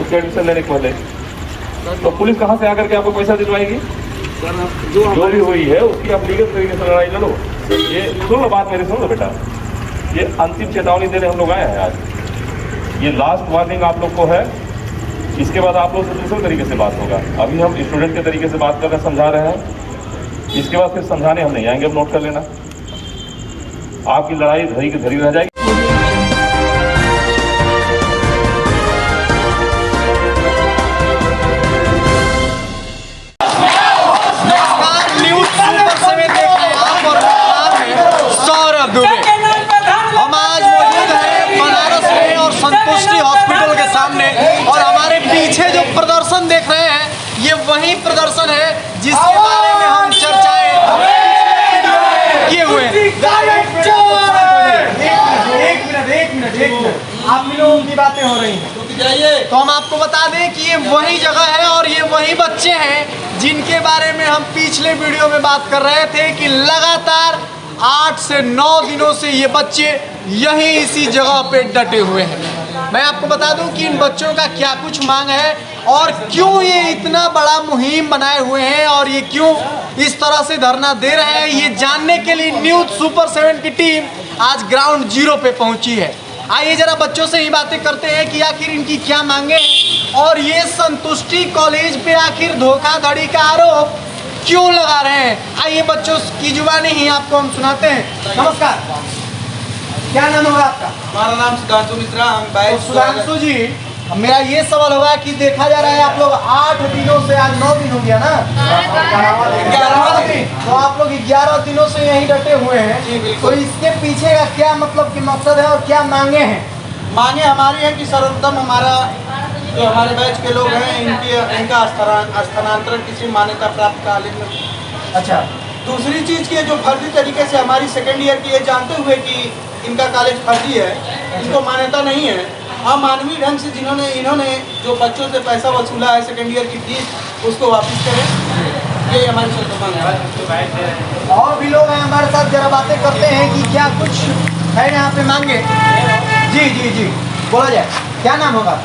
उसके एडमिशन लेने के पहले। तो पुलिस कहाँ से आकर के आपको पैसा दिलवाएगी? जो भी हुई है उसकी आप लीगल तरीके से लड़ाई लड़ो। ये सुन लो, बात मेरी सुन लो बेटा, ये अंतिम चेतावनी देने हम लोग आए हैं आज। ये लास्ट वार्निंग आप लोग को है। इसके बाद आप लोग से दूसरे तरीके से बात होगा। अभी हम स्टूडेंट के तरीके से बात कर रहे हैं, समझा रहे हैं। इसके बाद फिर समझाने हम नहीं आएंगे, अब नोट कर लेना। आपकी लड़ाई धरी की धरी रह जाएगी। हम आज मौजूद हैं बनारस में और संतुष्टि हॉस्पिटल के सामने, और हमारे पीछे जो प्रदर्शन देख रहे हैं ये वही प्रदर्शन है जिसके बारे में हम चर्चाएं किए हुए हैं। एक मिनट आप लोगों की बातें हो रही हैं, तो हम आपको बता दें कि ये वही जगह है और ये वही बच्चे हैं जिनके बारे में हम पिछले वीडियो में बात कर रहे थे कि लगातार 8 से 9 दिनों से ये बच्चे यहीं इसी जगह पे डटे हुए हैं। मैं आपको बता दूं कि इन बच्चों का क्या कुछ मांग है और क्यों ये इतना बड़ा मुहिम बनाए हुए हैं और ये क्यों इस तरह से धरना दे रहे हैं, ये जानने के लिए न्यूज़ सुपर 7 की टीम आज ग्राउंड जीरो पे पहुंची है। आइए जरा बच्चों से ही बातें करते हैं कि आखिर इनकी क्या मांगे हैं और ये संतुष्टि कॉलेज पे आखिर धोखाधड़ी का आरोप क्यों लगा रहे हैं। आइए बच्चों की जुबानी ही आपको हम सुनाते हैं। नमस्कार, क्या नाम होगा आपका? हमारा नाम सुधांशु मिश्रा। हम सुधांशु जी, मेरा ये सवाल होगा कि देखा जा रहा है आप लोग 8 दिनों से, आज 9 दिन हो गया ना, 11वां दिन, तो आप लोग 11 दिनों से यहीं डटे हुए हैं। तो इसके पीछे का क्या मतलब कि मकसद है और क्या मांगे हैं? मांगे हमारी है कि सर्वोत्तम हमारा जो हमारे बैच के लोग हैं इनका स्थानांतरण किसी मान्यता प्राप्त कॉलेज में। अच्छा, दूसरी चीज़ की जो फर्जी तरीके से हमारी सेकेंड ईयर की ये जानते हुए कि इनका कॉलेज फर्जी है, इनको मान्यता नहीं है, अमानवीय ढंग से इन्होंने जो बच्चों से पैसा वसूला है सेकेंड ईयर की फीस उसको वापस करें, ये हमारी सर्वोत्तम है। और भी लोग हैं हमारे साथ, जरा बातें करते हैं कि क्या कुछ है यहाँ पे मांगे। जी बोला जाए, क्या नाम होगा?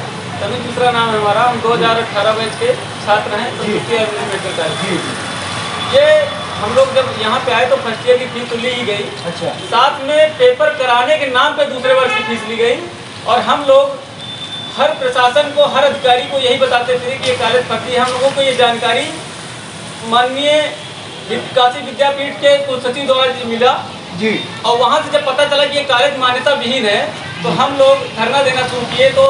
समीर मिश्रा नाम है हमारा। हम 2018 बैच के छात्र हैं संतुष्टि मेडिकल कॉलेज। ये हम लोग जब यहाँ पे आए तो फर्स्ट ईयर की फीस तो ली ही गई। अच्छा, साथ में पेपर कराने के नाम पे दूसरे वर्ष की फीस ली गई। और हम लोग हर प्रशासन को, हर अधिकारी को यही बताते थे कि ये कॉलेज फर्जी है। हम लोगों को ये जानकारी माननीय काशी विद्यापीठ के कुलसचिव द्वारा मिला जी, और वहाँ से जब पता चला कि ये कॉलेज मान्यता विहीन है तो हम लोग धरना देना शुरू किए। तो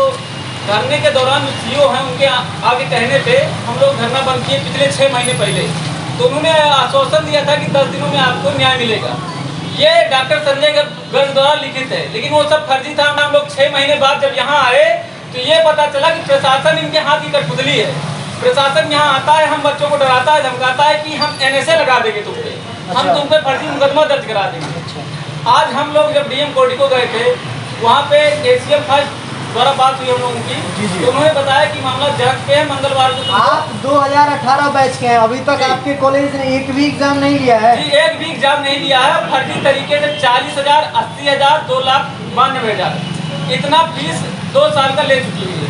धरने के दौरान जो सीईओ हैं उनके आगे कहने पे हम लोग धरना बंद किए पिछले 6 महीने पहले। तो उन्होंने आश्वासन दिया था कि 10 दिनों में आपको न्याय मिलेगा। ये डॉक्टर संजय गर्ग द्वारा लिखित है, लेकिन वो सब फर्जी था। हम लोग 6 महीने बाद जब यहाँ आए तो ये पता चला कि प्रशासन इनके हाथ की कठपुतली है। प्रशासन यहाँ आता है, हम बच्चों को डराता है, धमकाता है कि हम NSA लगा देंगे तुम पे, हम तुम पे फर्जी मुकदमा दर्ज करा देंगे। आज हम लोग जब DM कोर्टिको गए थे, वहाँ पे ACM फर्स्ट द्वारा बात हुई हम लोगों की, तो उन्होंने बताया कि मामला जांच पे है, मंगलवार को। आप 2018 बैच के हैं, अभी तक आपके कॉलेज ने एक भी एग्जाम नहीं लिया है? जी, एक भी एग्जाम नहीं लिया है। फर्जी तरीके से 40,000, 80,000, 2,92,000 इतना फीस 2 साल का ले चुकी है।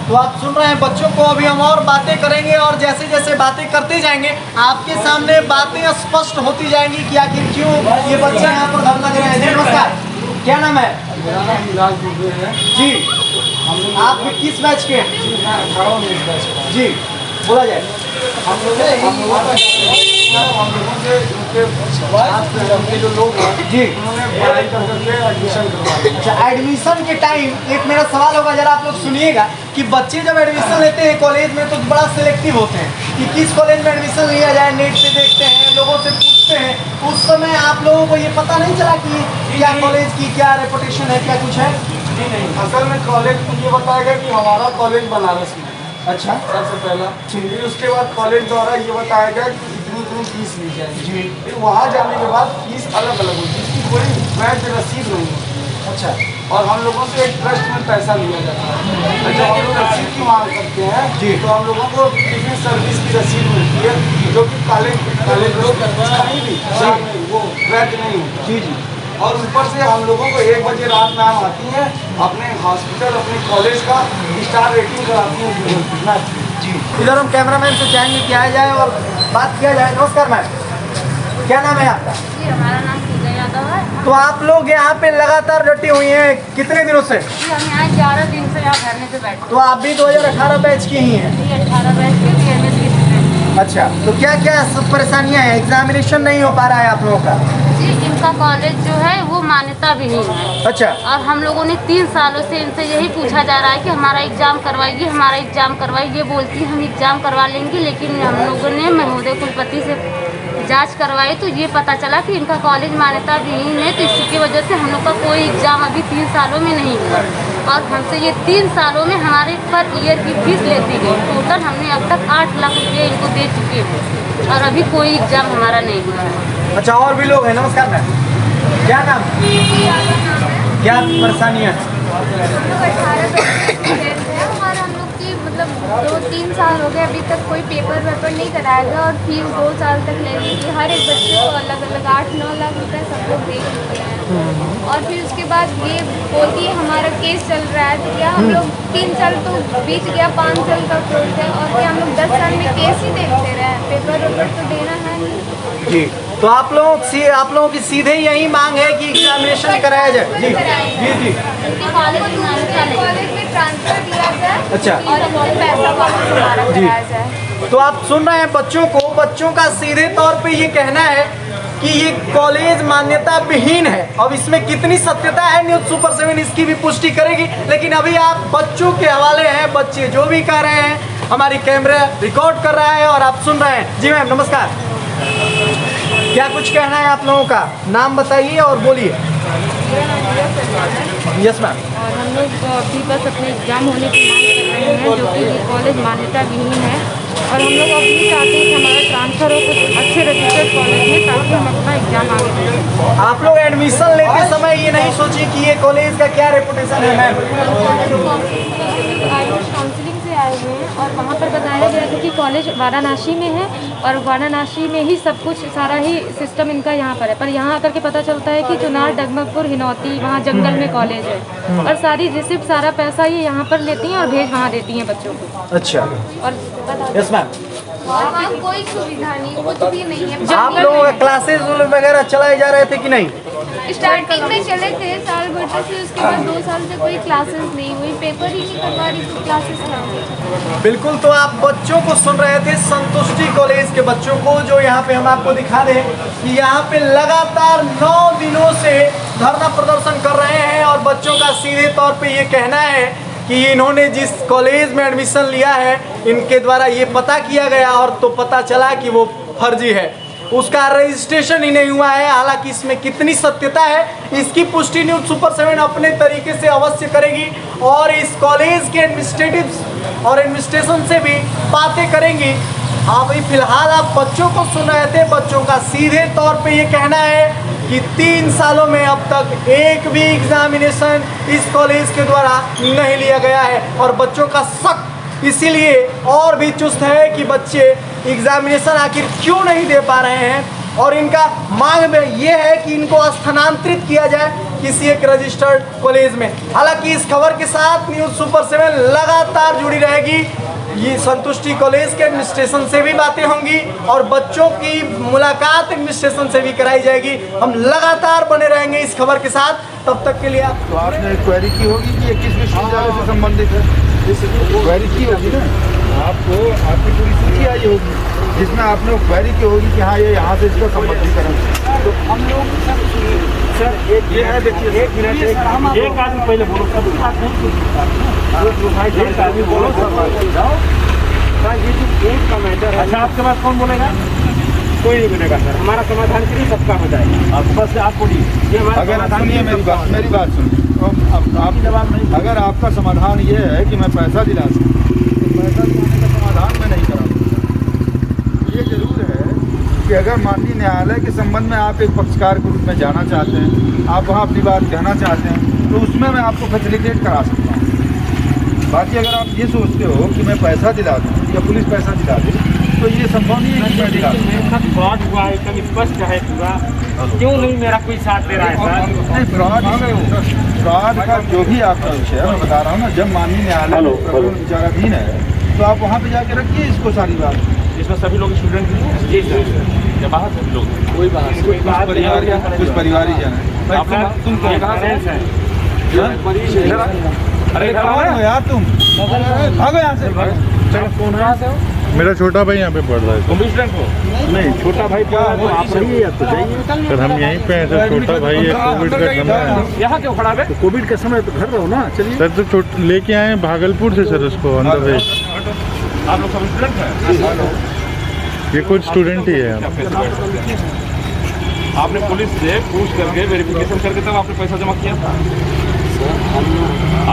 तो आप सुन रहे हैं बच्चों को, अभी हम और बातें करेंगे और जैसे जैसे बातें करते जाएंगे आपके सामने बातें स्पष्ट होती जाएंगी कि आखिर क्यों ये बच्चे यहाँ पर धरना दे रहे हैं। जी नमस्कार, क्या नाम है? मेरा नाम विलास दुबे है। जी, आप किस बैच के हैं? 18 बैच का। जी, बोला जाए। हम लोगों से जो लोग हैं जी, उन्होंने पढ़ाई करके एडमिशन करवा दिया। अच्छा, एडमिशन के टाइम एक मेरा सवाल होगा, जरा आप लोग सुनिएगा कि बच्चे जब एडमिशन लेते हैं कॉलेज में तो बड़ा सिलेक्टिव होते हैं कि किस कॉलेज में एडमिशन लिया जाए। नेट पे देखते हैं, लोगों से पूछते हैं। उस समय आप लोगों को ये पता नहीं चला कि क्या कॉलेज की क्या रेपुटेशन है, क्या कुछ है? नहीं, असल में कॉलेज ये बताएगा कि हमारा कॉलेज बनारस में। अच्छा, सबसे पहला फिर उसके बाद कॉलेज द्वारा ये बताएगा कि इतनी फीस ली जाएगी जी। फिर वहाँ जाने के बाद फीस अलग अलग होगी, जिसकी कोई वैध रसीद नहीं होती। अच्छा, और हम लोगों से एक ट्रस्ट में पैसा लिया जाता है। तो जब हम लोग रसीद की मांग करते हैं जी, तो हम लोगों को किसी सर्विस की रसीद मिलती है जो कि कॉलेज लोग कहीं भी वो वैध नहीं होता। जी, और ऊपर से हम लोगों को 1 बजे रात में हम आती हैं अपने हॉस्पिटल अपने कॉलेज का स्टार रेटिंग कराती हैं जी। इधर हम कैमरामैन से चाहेंगे कि आया जाए और बात किया जाए। नमस्कार मैम, क्या नाम है आपका? जी, हमारा नाम पूजा यादव है। तो आप लोग यहाँ पे लगातार डटी हुई हैं कितने दिनों से? जी, हम यहाँ 11 दिन से यहाँ धरने पे बैठे। तो आप भी 2018 बैच की ही हैं? जी, 18 बैच के BMS की स्टूडेंट। अच्छा, तो क्या क्या सब परेशानियाँ हैं? एग्जामिनेशन नहीं हो पा रहा है आप लोगों का? जी, इनका कॉलेज जो है वो मान्यता विहीन है। अच्छा, और हम लोगों ने 3 सालों से इनसे यही पूछा जा रहा है कि हमारा एग्जाम करवाइए, हमारा एग्जाम करवाइए। ये बोलती है हम एग्जाम करवा लेंगे, लेकिन हम लोगों ने महोदय कुलपति से जांच करवाई तो ये पता चला कि इनका कॉलेज मान्यता विहीन है। तो इसकी वजह से हम लोग का कोई एग्जाम अभी 3 सालों में नहीं हुआ और हमसे ये 3 सालों में हमारे पर ईयर की फीस लेती गई। टोटल हमने अब तक 8 लाख रुपये इनको दे चुके हैं और अभी कोई एग्जाम हमारा नहीं हुआ है। अच्छा, और भी लोग हैं। नमस्कार मैम, क्या नाम, क्या परेशानियाँ हैं? हम लोग 18 स्टूडेंट हैं और हम लोग की मतलब 2-3 साल हो गए अभी तक कोई पेपर नहीं कराया गया और फीस 2 साल तक ले ली थी। हर एक बच्चे को अलग अलग 8-9 लाख रुपए सब लोग दे चुके हैं और फिर उसके बाद ये बोलती है हमारा केस चल रहा है। तो क्या हम लोग 3 साल तो बीत गया, 5 साल का कोर्स है और क्या हम लोग 10 साल में केस ही देखते रहे? पेपर तो देना है नहीं। जी, तो आप लोगों की सीधे यही मांग है कि एग्जामिनेशन कराया जाए। जी जी जी। कॉलेज में ट्रांसफर दिया जाए अच्छा, और पैसा वापस हमारा कराया जाए। तो आप सुन रहे हैं बच्चों का सीधे तौर पे ये कहना है कि ये कॉलेज मान्यता विहीन है। अब इसमें कितनी सत्यता है न्यूज़ सुपर 7 इसकी भी पुष्टि करेगी, लेकिन अभी आप बच्चों के हवाले हैं। बच्चे जो भी कह रहे हैं हमारी कैमरा रिकॉर्ड कर रहा है और आप सुन रहे हैं। जी मैम नमस्कार, क्या कुछ कहना है आप लोगों का? नाम बताइए और बोलिए। Yes ma'am. और हम लोग अभी बस अपने एग्जाम होने की मांग कर रहे हैं जो कि ये कॉलेज मान्यता विहीन है और हम लोग अभी चाहते हैं कि हमारा ट्रांसफ़र हो कुछ अच्छे रजिस्टर्ड कॉलेज में ताकि हम अपना एग्जाम आगे दे सकें। आप लोग एडमिशन लेते समय ये नहीं सोचिए कि ये कॉलेज का क्या रेपुटेशन है मैम? काउंसलिंग से आए हुए हैं और वहाँ पर बताया गया था कि कॉलेज वाराणसी में है और वाराणसी में ही सब कुछ सारा ही सिस्टम इनका यहाँ पर है, पर यहाँ आकर के पता चलता है कि चुनार, डगमगपुर, हिनौती वहाँ जंगल में कॉलेज है और सारी रिसिप्ट सारा पैसा ये यहाँ पर लेती हैं और भेज वहाँ देती हैं बच्चों को। अच्छा, और यस मैम। वहाँ कोई सुविधा नहीं, कुछ भी नहीं है। आप लोग क्लासेस वगैरह चलाए जा रहे थे कि नहीं? स्टार्टिंग में चले थे साल भर से, उसके बाद 2 साल से कोई क्लासेस नहीं हुई, पेपर ही नहीं करवा रही तो क्लासेस क्या हुई? बिल्कुल, तो आप बच्चों को सुन रहे थे, संतुष्टि कॉलेज के बच्चों को, जो यहाँ पे हम आपको दिखा दें कि यहाँ पे लगातार 9 दिनों से धरना प्रदर्शन कर रहे हैं और बच्चों का सीधे तौर पे ये कहना है कि इन्होंने जिस कॉलेज में एडमिशन लिया है इनके द्वारा ये पता किया गया और तो पता चला कि वो फर्जी है, उसका रजिस्ट्रेशन ही नहीं हुआ है। हालांकि इसमें कितनी सत्यता है इसकी पुष्टि न्यूज़ सुपर 7 अपने तरीके से अवश्य करेगी और इस कॉलेज के एडमिनिस्ट्रेटिव और एडमिनिस्ट्रेशन से भी बातें करेंगी। अभी फिलहाल आप बच्चों को सुन रहे थे, बच्चों का सीधे तौर पे ये कहना है कि 3 सालों में अब तक एक भी एग्जामिनेशन इस कॉलेज के द्वारा नहीं लिया गया है और बच्चों का शक इसीलिए और भी चुस्त है कि बच्चे एग्जामिनेशन आखिर क्यों नहीं दे पा रहे हैं और इनका मांग में ये है कि इनको स्थानांतरित किया जाए किसी एक रजिस्टर्ड कॉलेज में। हालांकि इस खबर के साथ न्यूज़ सुपर 7 लगातार जुड़ी रहेगी। ये संतुष्टि कॉलेज के एडमिनिस्ट्रेशन से भी बातें होंगी और बच्चों की मुलाकात एडमिनिस्ट्रेशन से भी कराई जाएगी। हम लगातार बने रहेंगे इस खबर के साथ, तब तक के लिए आप तो आपने क्वेरी की होगी कि ये किस विश्वविद्यालय से संबंधित है, क्वेरी की होगी ना, आपको आपकी पूरी सूची आई होगी जिसमें आपने क्वेरी की होगी कि हाँ ये यहाँ से इसका संबंधीकरण। तो हम लोग सर ये है, देखिए एक मिनट, एक आदमी पहले बोलो, सब बात नहीं एक आदमी बोलो, सब जाओ। ये जो केस का मैटर है, अच्छा आपके पास कौन बोलेगा? कोई नहीं बोलेगा सर, हमारा समाधान के लिए सबका हो जाएगा। आप बस आप बोलिए, अगर सुनिए मेरी बात सुनिए। आप जवाब नहीं, अगर आपका समाधान ये है कि मैं पैसा दिला सकूँ तो पैसा दिलाने का समाधान मैं नहीं करा सकता। ये जरूर है कि अगर माननीय न्यायालय के संबंध में आप एक पक्षकार के रूप में जाना चाहते हैं, आप वहाँ अपनी बात कहना चाहते हैं, तो उसमें मैं आपको फैसिलिटेट करा सकता हूँ। बाकी अगर आप ये सोचते हो कि मैं पैसा दिला दूँ या पुलिस पैसा दिला दे तो ये संभव नहीं है कि मैं फ्रॉड हुआ है, एकदम स्पष्ट है पूरा। क्यों नहीं मेरा कोई साथ दे रहा है सर? नहीं, फ्रॉड का जो भी आपका विषय है मैं बता रहा हूँ ना, जब माननीय न्यायालय विचाराधीन है तो आप वहाँ पे जाके रखिए इसको सारी बात। इसमें सभी लोग स्टूडेंट हैं जी सर, या बाहर सभी लोग? कोई बात कुछ परिवारीजन है। तुम कहाँ से हैं? अरे कौन हो यार तुम? भागो यहाँ से। चलो कौन है? मेरा छोटा भाई यहाँ पे पढ़ रहा है। तुम भी स्टूडेंट हो? नहीं, छोटा भाई क्या है, आप पढ़िए या तो जाइए। सर हम यहीं पे हैं सर, छोटा भाई है, कोविड का समय है। यहाँ क्यों खड़ा है? कोविड का समय तो घर रहो ना, चलिए। सर तो लेके आए भागलपुर से सर उसको अंदर वे। आप लोग सब स्टूडेंट हैं? ये कुछ स्टूडेंट ही है। आपने पुलिस से पूछ करके वेरिफिकेशन करके तब आपने पैसा जमा किया था?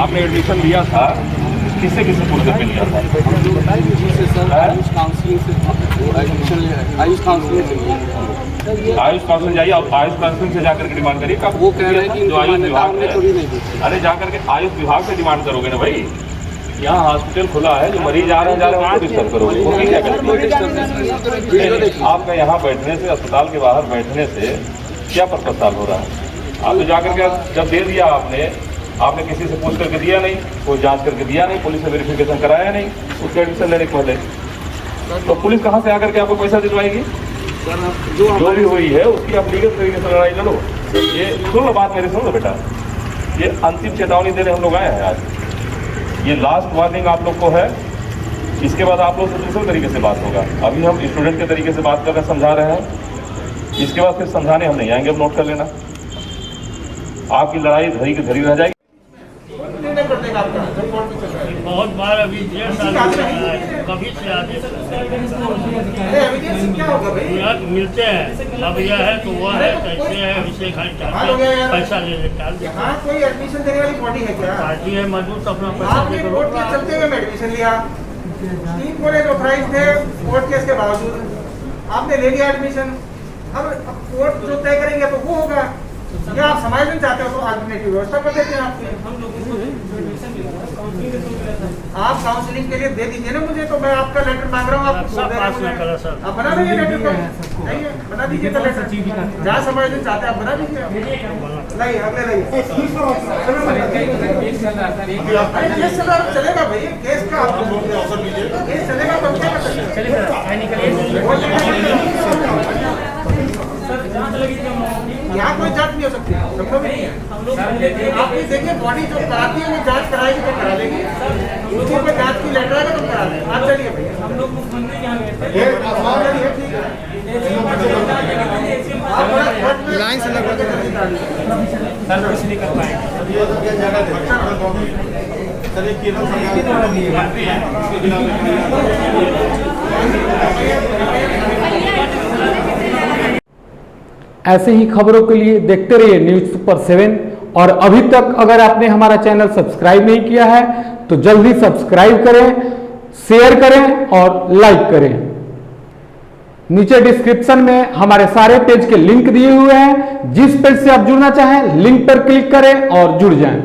आपने एडमिशन लिया था, किससे किससे पूछ करके लिया था? आयुष काउंसिल जाइए, आप आयुष काउंसिल से जाकर के डिमांड करिए। वो कह रहे हैं कि जो आयुष विभाग है, अरे जाकर के आयुष विभाग से डिमांड करोगे ना भाई। यहाँ हॉस्पिटल खुला है, जो मरीज आ रहे हैं जा रहे हैं उनको डिस्टर्ब करोगे, वो क्या करेंगे? आपका यहाँ बैठने से, अस्पताल के बाहर बैठने से क्या पर्पज सॉल्व हो रहा है? आप तो जाकर के जब दे दिया आपने किसी से पूछ करके दिया नहीं, कोई जांच करके दिया नहीं, पुलिस ने वेरिफिकेशन कराया नहीं उसके एडमिशन लेने के पहले, तो पुलिस कहाँ से आकर के आपको पैसा दिलवाएगी? जो भी हुई है उसकी आप लीगल तरीके से लड़ाई लड़ो। ये सुन लो बात मेरी, सुन लो बेटा, ये अंतिम चेतावनी देने हम लोग आए हैं आज। ये लास्ट वार्निंग आप लोग को है। इसके बाद आप लोग से दूसरे तरीके से बात होगा। अभी हम स्टूडेंट के तरीके से बात कर रहे हैं, समझा रहे हैं। इसके बाद फिर समझाने हम नहीं आएंगे, अब नोट कर लेना। आपकी लड़ाई धरी की धरी रह जाएगी। बहुत बार अभी 1.5 साल कभी से आते मिलते हैं। अब यह है तो वह है, कैसे है विषय पैसा ले लेते हैं। हाँ, कोई एडमिशन देने वाली बॉडी है क्या? पार्टी है मजबूत, अपना पैसा आपने कोर्ट केस चलते हुए एडमिशन लिया, 3 कॉलेज ऑथराइज थे कोर्ट केस के बावजूद, आपने ले लिया एडमिशन। अब कोर्ट जो तय करेंगे तो वो होगा, या आप समायोजन चाहते हो तो अल्टरनेटिव व्यवस्था कर देते हैं आप काउंसलिंग के लिए दे दीजिए ना मुझे, तो मैं आपका लेटर मांग रहा हूँ। आप बना दीजिए लेटर को, नहीं बना दीजिए लेटर, जहाँ समायोजन चाहते हैं आप बना दीजिए। नहीं अगले नहीं केस चलेगा भाई, केस का केस चलेगा तो क्या कर सकते यहाँ कोई जांच नहीं हो सकती, संभव नहीं है। आप देखिए बॉडी जो कराती है वो जांच कराएगी तो करा लेगी, उसके ऊपर जांच की लेटर आएगा तो करा लेंगे। आप चलिए भैया, हम लोग मुख्यमंत्री यहाँ गए थे, आप लाइन से लगा के सर कुछ नहीं कर पाएंगे। ऐसे ही खबरों के लिए देखते रहिए न्यूज़ सुपर 7। और अभी तक अगर आपने हमारा चैनल सब्सक्राइब नहीं किया है तो जल्दी सब्सक्राइब करें, शेयर करें और लाइक करें। नीचे डिस्क्रिप्शन में हमारे सारे पेज के लिंक दिए हुए हैं, जिस पेज से आप जुड़ना चाहें लिंक पर क्लिक करें और जुड़ जाएं।